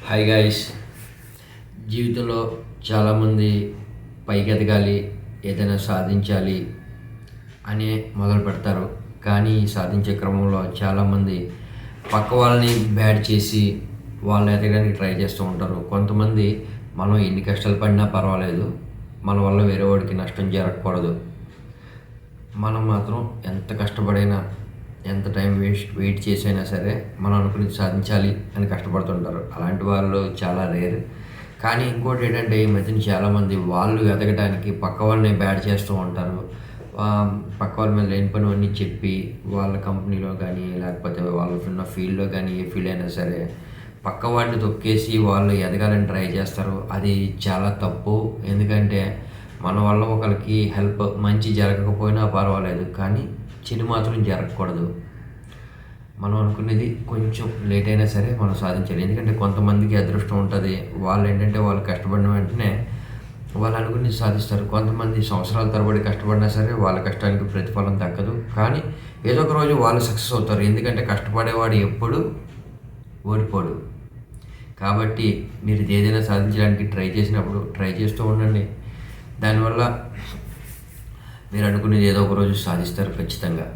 Hi guys. జీవితంలో చాలామంది పైకి ఎదగాలి, ఏదైనా సాధించాలి అని మొదలు పెడతారు. కానీ ఈ సాధించే క్రమంలో చాలామంది పక్క వాళ్ళని బ్యాడ్ చేసి వాళ్ళు ఎదగడానికి ట్రై చేస్తూ ఉంటారు. కొంతమంది మనం ఎన్ని కష్టాలు పడినా పర్వాలేదు, మన వల్ల వేరే వాడికి నష్టం జరగకూడదు, మనం మాత్రం ఎంత కష్టపడైనా ఎంత టైం వెయిట్ చేసైనా సరే మనం అనుకునేది సాధించాలి అని కష్టపడుతుంటారు. అలాంటి వాళ్ళు చాలా రేర్. కానీ ఇంకోటి ఏంటంటే, ఈ మధ్యన చాలామంది వాళ్ళు ఎదగడానికి పక్క వాళ్ళని బ్యాడ్ చేస్తూ ఉంటారు. పక్క వాళ్ళ మీద లేని పనివన్నీ చెప్పి వాళ్ళ కంపెనీలో కానీ లేకపోతే వాళ్ళు ఉన్న ఫీల్డ్లో కానీ ఏ ఫీల్డ్ అయినా సరే పక్క వాడిని తొక్కేసి వాళ్ళు ఎదగాలని ట్రై చేస్తారు. అది చాలా తప్పు. ఎందుకంటే మన వల్ల ఒకరికి హెల్ప్ మంచి జరగకపోయినా పర్వాలేదు, కానీ చెడు మాత్రం జరగకూడదు. మనం అనుకునేది కొంచెం లేట్ అయినా సరే మనం సాధించాలి. ఎందుకంటే కొంతమందికి అదృష్టం ఉంటుంది. వాళ్ళు ఏంటంటే వాళ్ళు కష్టపడిన వెంటనే వాళ్ళు అనుకునేది సాధిస్తారు. కొంతమంది సంవత్సరాల తరబడి కష్టపడినా సరే వాళ్ళ కష్టానికి ప్రతిఫలం దక్కదు. కానీ ఏదో ఒక రోజు వాళ్ళు సక్సెస్ అవుతారు. ఎందుకంటే కష్టపడేవాడు ఎప్పుడు ఓడిపోడు. కాబట్టి మీరు ఏదైనా సాధించడానికి ట్రై చేసినప్పుడు ట్రై చేస్తూ ఉండండి. దానివల్ల మీరు అనుకునేది ఏదో ఒక రోజు సాధిస్తారు ఖచ్చితంగా.